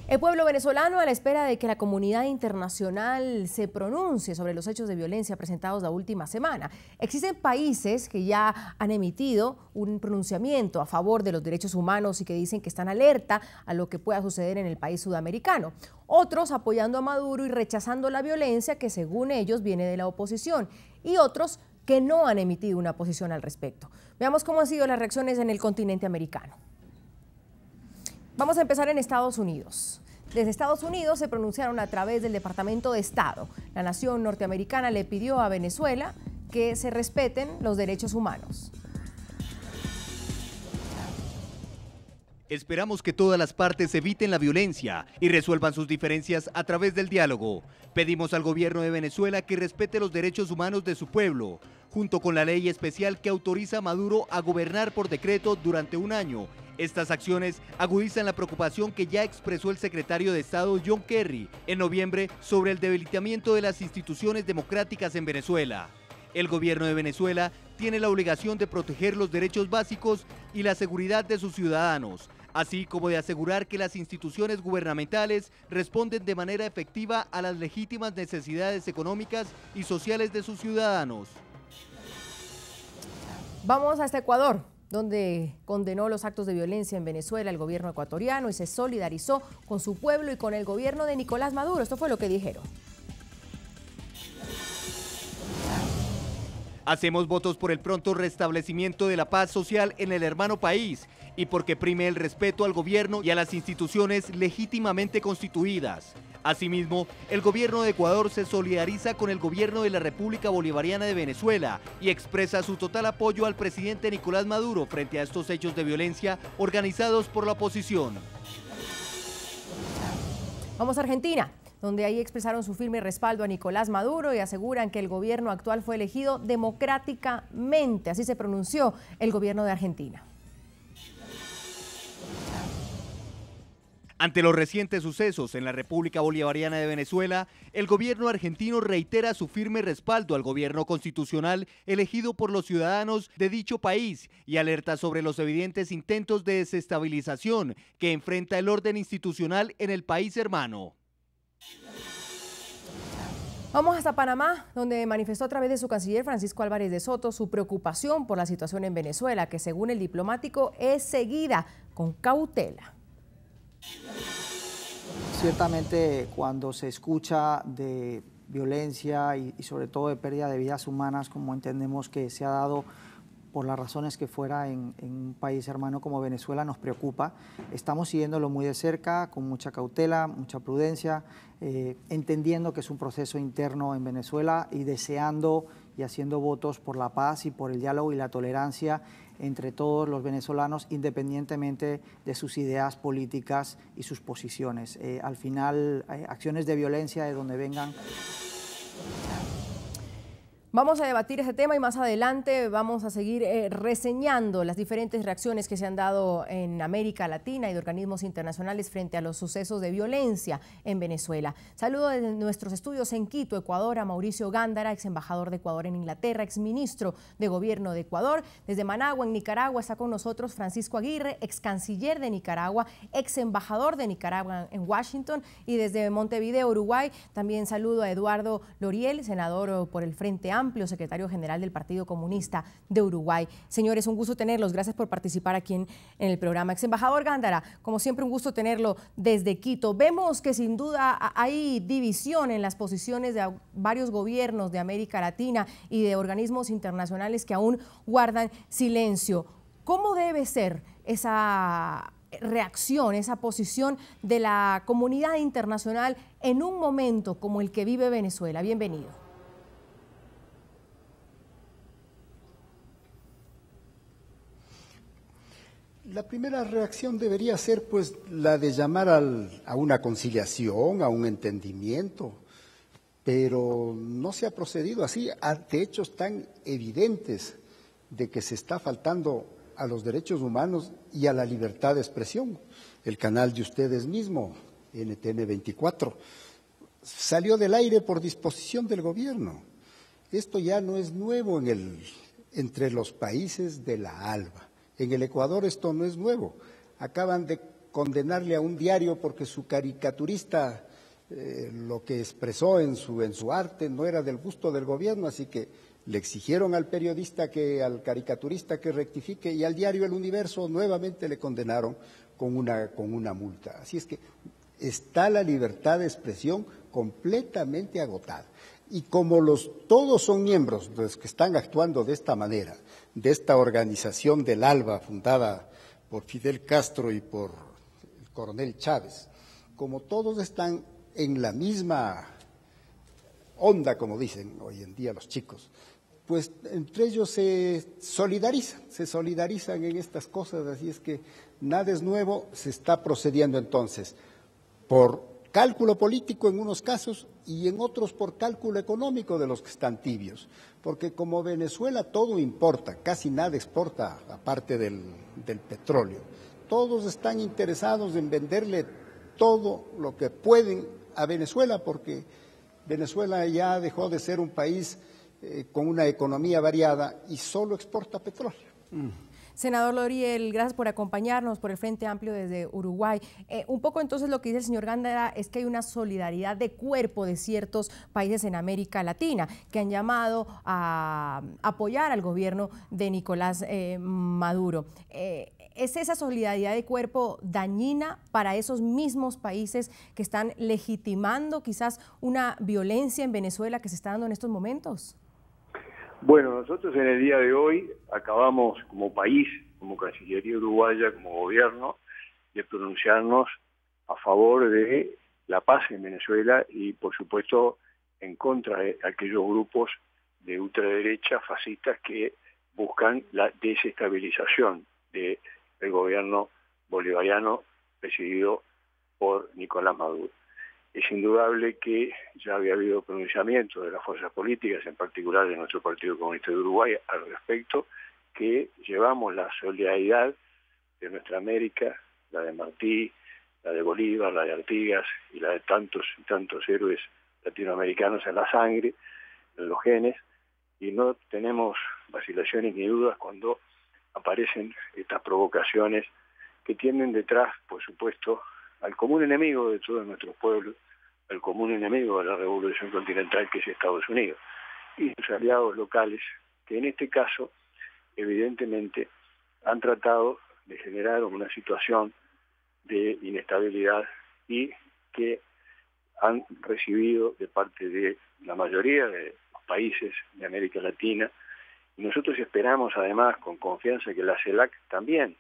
El pueblo venezolano, a la espera de que la comunidad internacional se pronuncie sobre los hechos de violencia presentados la última semana. Existen países que ya han emitido un pronunciamiento a favor de los derechos humanos y que dicen que están alerta a lo que pueda suceder en el país sudamericano. Otros apoyando a Maduro y rechazando la violencia que según ellos viene de la oposición. Y otros que no han emitido una posición al respecto. Veamos cómo han sido las reacciones en el continente americano. Vamos a empezar en Estados Unidos. Desde Estados Unidos se pronunciaron a través del Departamento de Estado. La nación norteamericana le pidió a Venezuela que se respeten los derechos humanos. Esperamos que todas las partes eviten la violencia y resuelvan sus diferencias a través del diálogo. Pedimos al gobierno de Venezuela que respete los derechos humanos de su pueblo, junto con la ley especial que autoriza a Maduro a gobernar por decreto durante un año. Estas acciones agudizan la preocupación que ya expresó el secretario de Estado John Kerry en noviembre sobre el debilitamiento de las instituciones democráticas en Venezuela. El gobierno de Venezuela tiene la obligación de proteger los derechos básicos y la seguridad de sus ciudadanos, así como de asegurar que las instituciones gubernamentales responden de manera efectiva a las legítimas necesidades económicas y sociales de sus ciudadanos. Vamos hasta Ecuador, donde condenó los actos de violencia en Venezuela el gobierno ecuatoriano y se solidarizó con su pueblo y con el gobierno de Nicolás Maduro. Esto fue lo que dijeron. Hacemos votos por el pronto restablecimiento de la paz social en el hermano país y porque prime el respeto al gobierno y a las instituciones legítimamente constituidas. Asimismo, el gobierno de Ecuador se solidariza con el gobierno de la República Bolivariana de Venezuela y expresa su total apoyo al presidente Nicolás Maduro frente a estos hechos de violencia organizados por la oposición. Vamos a Argentina, donde ahí expresaron su firme respaldo a Nicolás Maduro y aseguran que el gobierno actual fue elegido democráticamente. Así se pronunció el gobierno de Argentina. Ante los recientes sucesos en la República Bolivariana de Venezuela, el gobierno argentino reitera su firme respaldo al gobierno constitucional elegido por los ciudadanos de dicho país y alerta sobre los evidentes intentos de desestabilización que enfrenta el orden institucional en el país hermano. Vamos hasta Panamá, donde manifestó a través de su canciller Francisco Álvarez de Soto su preocupación por la situación en Venezuela, que según el diplomático es seguida con cautela. Ciertamente, cuando se escucha de violencia y sobre todo de pérdida de vidas humanas, como entendemos que se ha dado por las razones que fuera en un país hermano como Venezuela, nos preocupa. Estamos siguiéndolo muy de cerca, con mucha cautela, mucha prudencia, entendiendo que es un proceso interno en Venezuela y deseando y haciendo votos por la paz y por el diálogo y la tolerancia entre todos los venezolanos, independientemente de sus ideas políticas y sus posiciones. Al final, acciones de violencia de donde vengan. Vamos a debatir este tema y más adelante vamos a seguir reseñando las diferentes reacciones que se han dado en América Latina y de organismos internacionales frente a los sucesos de violencia en Venezuela. Saludo desde nuestros estudios en Quito, Ecuador, a Mauricio Gándara, ex embajador de Ecuador en Inglaterra, ex ministro de Gobierno de Ecuador. Desde Managua, en Nicaragua, está con nosotros Francisco Aguirre, ex canciller de Nicaragua, ex embajador de Nicaragua en Washington. Y desde Montevideo, Uruguay, también saludo a Eduardo Loriel, senador por el Frente Amplio, secretario general del Partido Comunista de Uruguay. Señores, un gusto tenerlos. Gracias por participar aquí en el programa. Ex embajador Gándara, como siempre, un gusto tenerlo desde Quito. Vemos que sin duda hay división en las posiciones de varios gobiernos de América Latina y de organismos internacionales que aún guardan silencio. ¿Cómo debe ser esa reacción, esa posición de la comunidad internacional en un momento como el que vive Venezuela? Bienvenido. La primera reacción debería ser pues la de llamar a una conciliación, a un entendimiento, pero no se ha procedido así ante hechos tan evidentes de que se está faltando a los derechos humanos y a la libertad de expresión. El canal de ustedes mismo, NTN 24, salió del aire por disposición del gobierno. Esto ya no es nuevo entre los países de la ALBA. En el Ecuador esto no es nuevo. Acaban de condenarle a un diario porque su caricaturista lo que expresó en su arte no era del gusto del gobierno, así que le exigieron al caricaturista que rectifique, y al diario El Universo nuevamente le condenaron con una multa. Así es que está la libertad de expresión completamente agotada. Y como todos son miembros de los que están actuando de esta manera, de esta organización del ALBA fundada por Fidel Castro y por el coronel Chávez, como todos están en la misma onda, como dicen hoy en día los chicos, pues entre ellos se solidarizan en estas cosas, así es que nada es nuevo, se está procediendo entonces por cálculo político en unos casos y en otros por cálculo económico de los que están tibios, porque como Venezuela todo importa, casi nada exporta aparte del petróleo, todos están interesados en venderle todo lo que pueden a Venezuela, porque Venezuela ya dejó de ser un país con una economía variada y solo exporta petróleo. Senador Loriel, gracias por acompañarnos por el Frente Amplio desde Uruguay. Un poco entonces lo que dice el señor Gándara es que hay una solidaridad de cuerpo de ciertos países en América Latina que han llamado a apoyar al gobierno de Nicolás Maduro. ¿Es esa solidaridad de cuerpo dañina para esos mismos países que están legitimando quizás una violencia en Venezuela que se está dando en estos momentos? Bueno, nosotros en el día de hoy acabamos como país, como Cancillería Uruguaya, como gobierno, de pronunciarnos a favor de la paz en Venezuela y, por supuesto, en contra de aquellos grupos de ultraderecha fascistas que buscan la desestabilización del gobierno bolivariano presidido por Nicolás Maduro. Es indudable que ya había habido pronunciamiento de las fuerzas políticas, en particular de nuestro Partido Comunista de Uruguay, al respecto, que llevamos la solidaridad de nuestra América, la de Martí, la de Bolívar, la de Artigas y la de tantos y tantos héroes latinoamericanos en la sangre, en los genes, y no tenemos vacilaciones ni dudas cuando aparecen estas provocaciones que tienen detrás, por supuesto, al común enemigo de todos nuestros pueblos, al común enemigo de la revolución continental que es Estados Unidos, y sus aliados locales, que en este caso, evidentemente, han tratado de generar una situación de inestabilidad y que han recibido de parte de la mayoría de los países de América Latina. Y nosotros esperamos, además, con confianza, que la CELAC también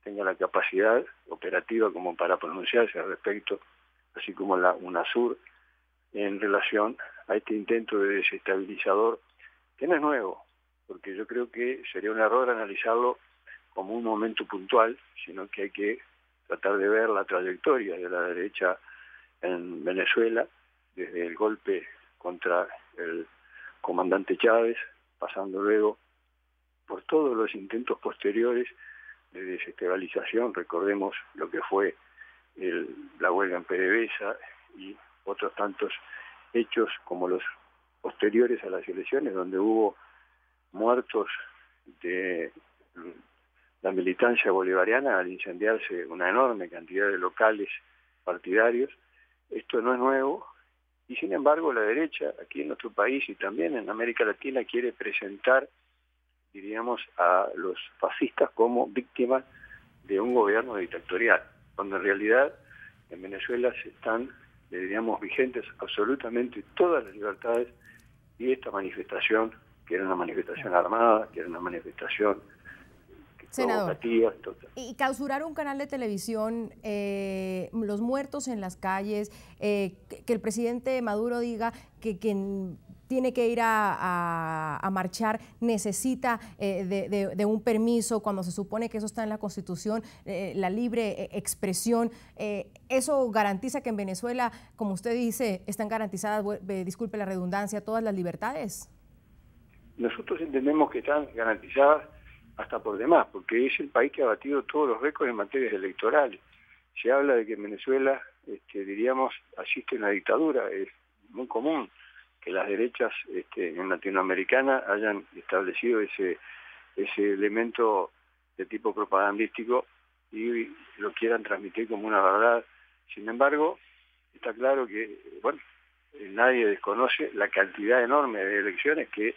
tenga la capacidad operativa como para pronunciarse al respecto, así como la UNASUR, en relación a este intento de desestabilizador, que no es nuevo, porque yo creo que sería un error analizarlo como un momento puntual, sino que hay que tratar de ver la trayectoria de la derecha en Venezuela, desde el golpe contra el comandante Chávez, pasando luego por todos los intentos posteriores de desestabilización. Recordemos lo que fue la huelga en PDVSA y otros tantos hechos como los posteriores a las elecciones, donde hubo muertos de la militancia bolivariana al incendiarse una enorme cantidad de locales partidarios. Esto no es nuevo y sin embargo la derecha aquí en nuestro país y también en América Latina quiere presentar, diríamos, a los fascistas como víctimas de un gobierno dictatorial, cuando en realidad en Venezuela se están, diríamos, vigentes absolutamente todas las libertades, y esta manifestación, que era una manifestación armada, que era una manifestación provocativa. Y clausurar un canal de televisión, los muertos en las calles, que el presidente Maduro diga que quien tiene que ir a marchar necesita de un permiso, cuando se supone que eso está en la Constitución, la libre expresión. ¿Eso garantiza que en Venezuela, como usted dice, están garantizadas, disculpe la redundancia, todas las libertades? Nosotros entendemos que están garantizadas hasta por demás, porque es el país que ha batido todos los récords en materias electorales. Se habla de que en Venezuela, diríamos, asiste una dictadura. Es muy común que las derechas en Latinoamericana hayan establecido ese elemento de tipo propagandístico, y lo quieran transmitir como una verdad. Sin embargo, está claro que, bueno, nadie desconoce la cantidad enorme de elecciones que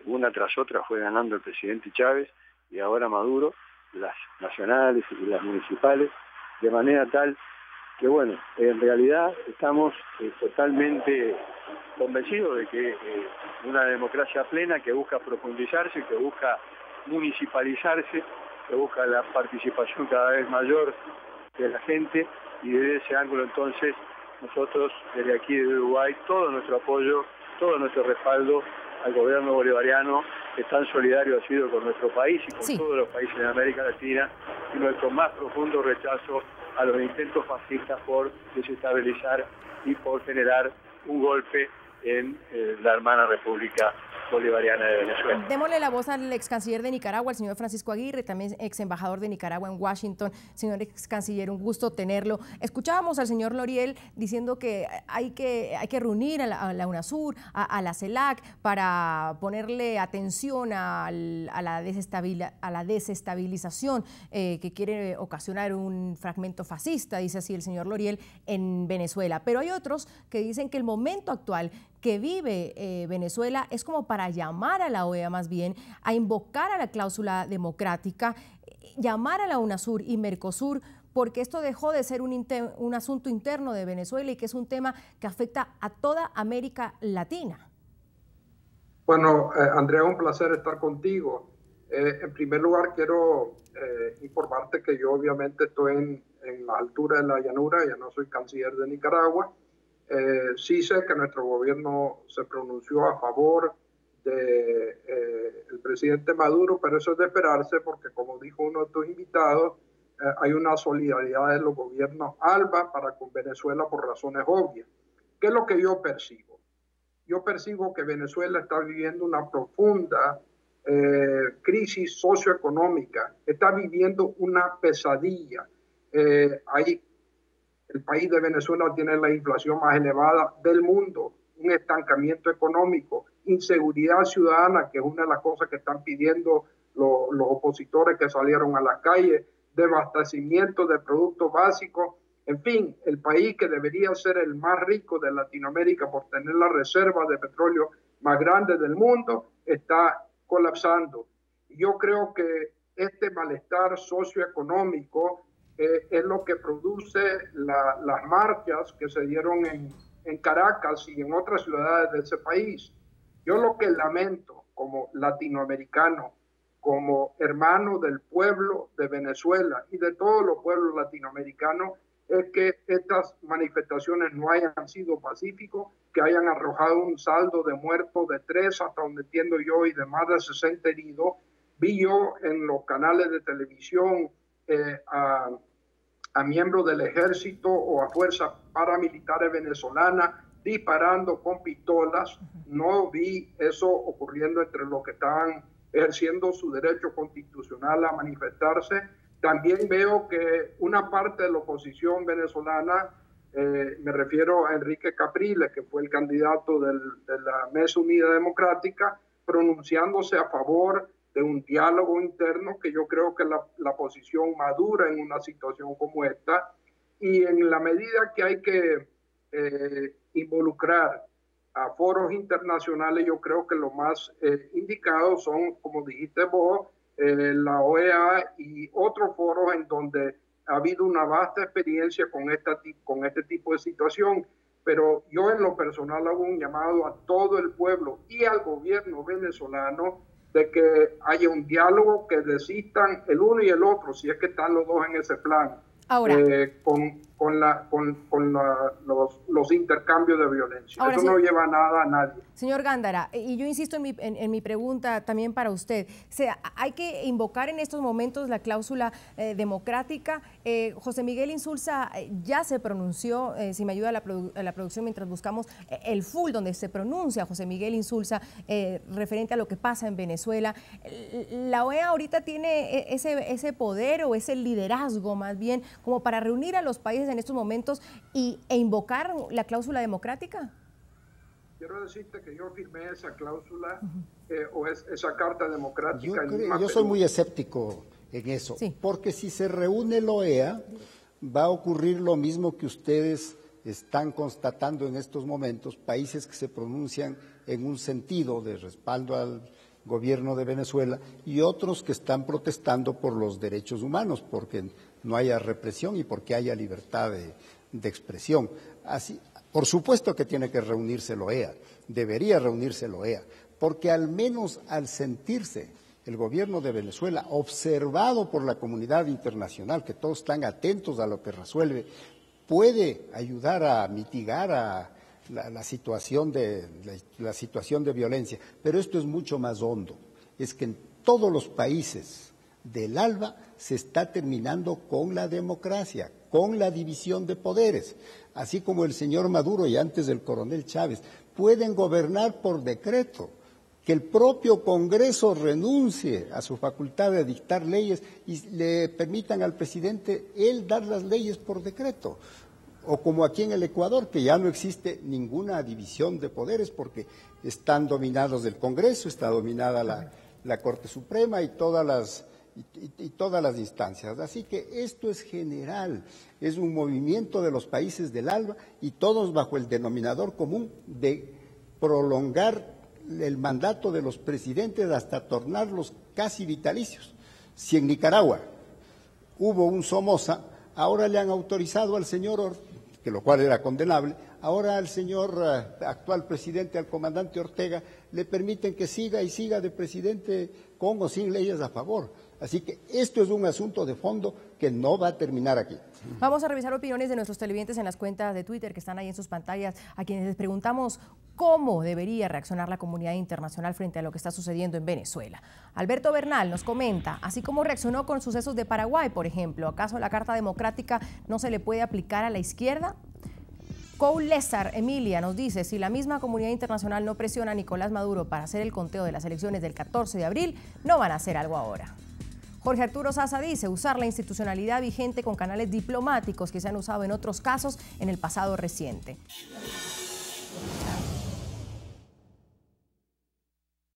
una tras otra fue ganando el presidente Chávez y ahora Maduro, las nacionales y las municipales, de manera tal que, bueno, en realidad estamos totalmente convencidos de que una democracia plena que busca profundizarse, que busca municipalizarse, que busca la participación cada vez mayor de la gente, y desde ese ángulo entonces nosotros desde aquí de Uruguay todo nuestro apoyo, todo nuestro respaldo al gobierno bolivariano, que tan solidario ha sido con nuestro país y con todos los países de América Latina, y nuestro más profundo rechazo a los intentos fascistas por desestabilizar y por generar un golpe en la hermana República Bolivariana de Venezuela. Démosle la voz al ex canciller de Nicaragua, el señor Francisco Aguirre, también ex embajador de Nicaragua en Washington. Señor ex canciller, un gusto tenerlo. Escuchábamos al señor Loriel diciendo que hay que reunir a la UNASUR, a la CELAC, para ponerle atención a la desestabilización que quiere ocasionar un fragmento fascista, dice así el señor Loriel, en Venezuela. Pero hay otros que dicen que el momento actual que vive Venezuela es como para llamar a la OEA más bien, a invocar a la cláusula democrática, llamar a la UNASUR y Mercosur, porque esto dejó de ser un asunto interno de Venezuela y que es un tema que afecta a toda América Latina. Bueno, Andrea, un placer estar contigo. En primer lugar, quiero informarte que yo obviamente estoy en la altura de la llanura, ya no soy canciller de Nicaragua. Sí sé que nuestro gobierno se pronunció a favor del presidente Maduro, pero eso es de esperarse porque, como dijo uno de tus invitados, hay una solidaridad de los gobiernos ALBA para con Venezuela por razones obvias. ¿Qué es lo que yo percibo? Yo percibo que Venezuela está viviendo una profunda crisis socioeconómica, está viviendo una pesadilla. El país de Venezuela tiene la inflación más elevada del mundo, un estancamiento económico, inseguridad ciudadana, que es una de las cosas que están pidiendo los opositores que salieron a las calles, desabastecimiento de productos básicos. En fin, el país que debería ser el más rico de Latinoamérica por tener la reserva de petróleo más grande del mundo está colapsando. Yo creo que este malestar socioeconómico es lo que produce las marchas que se dieron en Caracas y en otras ciudades de ese país. Yo lo que lamento como latinoamericano, como hermano del pueblo de Venezuela y de todos los pueblos latinoamericanos, es que estas manifestaciones no hayan sido pacíficos, que hayan arrojado un saldo de muertos de 3, hasta donde entiendo yo, y de más de 60 heridos. Vi yo en los canales de televisión a miembros del ejército o a fuerzas paramilitares venezolanas disparando con pistolas. No vi eso ocurriendo entre los que estaban ejerciendo su derecho constitucional a manifestarse. También veo que una parte de la oposición venezolana, me refiero a Enrique Capriles, que fue el candidato de la Mesa Unida Democrática, pronunciándose a favor de un diálogo interno, que yo creo que la posición madura en una situación como esta, y en la medida que hay que involucrar a foros internacionales, yo creo que lo más indicado son, como dijiste vos, la OEA y otros foros en donde ha habido una vasta experiencia con este tipo de situación. Pero yo en lo personal hago un llamado a todo el pueblo y al gobierno venezolano de que haya un diálogo, que desistan el uno y el otro, si es que están los dos en ese plan. Ahora, los intercambios de violencia. Ahora, eso no lleva nada a nadie. Señor Gándara, y yo insisto en mi pregunta también para usted, o sea, hay que invocar en estos momentos la cláusula democrática. José Miguel Insulza ya se pronunció, si me ayuda la producción mientras buscamos el full donde se pronuncia José Miguel Insulza referente a lo que pasa en Venezuela. La OEA ahorita tiene ese poder o ese liderazgo más bien como para reunir a los países en estos momentos e invocar la cláusula democrática. Quiero decirte que yo firmé esa cláusula o esa carta democrática. Yo soy muy escéptico en eso. Sí. Porque si se reúne la OEA, va a ocurrir lo mismo que ustedes están constatando en estos momentos, países que se pronuncian en un sentido de respaldo al gobierno de Venezuela y otros que están protestando por los derechos humanos, porque no haya represión y porque haya libertad de expresión. Así, por supuesto que tiene que reunirse la OEA, debería reunirse la OEA, porque al menos al sentirse el gobierno de Venezuela observado por la comunidad internacional, que todos están atentos a lo que resuelve, puede ayudar a mitigar la situación de violencia. Pero esto es mucho más hondo. Es que en todos los países del ALBA se está terminando con la democracia, con la división de poderes. Así como el señor Maduro y antes el coronel Chávez pueden gobernar por decreto, que el propio Congreso renuncie a su facultad de dictar leyes y le permitan al presidente él dar las leyes por decreto. O como aquí en el Ecuador, que ya no existe ninguna división de poderes porque están dominados del Congreso, está dominada la Corte Suprema y todas las instancias. Así que esto es general, es un movimiento de los países del ALBA y todos bajo el denominador común de prolongar el mandato de los presidentes hasta tornarlos casi vitalicios. Si en Nicaragua hubo un Somoza, ahora le han autorizado al señor, que lo cual era condenable, ahora al señor actual presidente, al comandante Ortega, le permiten que siga y siga de presidente con o sin leyes a favor. Así que esto es un asunto de fondo que no va a terminar aquí. Vamos a revisar opiniones de nuestros televidentes en las cuentas de Twitter que están ahí en sus pantallas, a quienes les preguntamos cómo debería reaccionar la comunidad internacional frente a lo que está sucediendo en Venezuela. Alberto Bernal nos comenta, así como reaccionó con sucesos de Paraguay, por ejemplo, ¿acaso la Carta Democrática no se le puede aplicar a la izquierda? Cole Lezar Emilia nos dice, si la misma comunidad internacional no presiona a Nicolás Maduro para hacer el conteo de las elecciones del 14 de abril, no van a hacer algo ahora. Jorge Arturo Saza dice, usar la institucionalidad vigente con canales diplomáticos que se han usado en otros casos en el pasado reciente.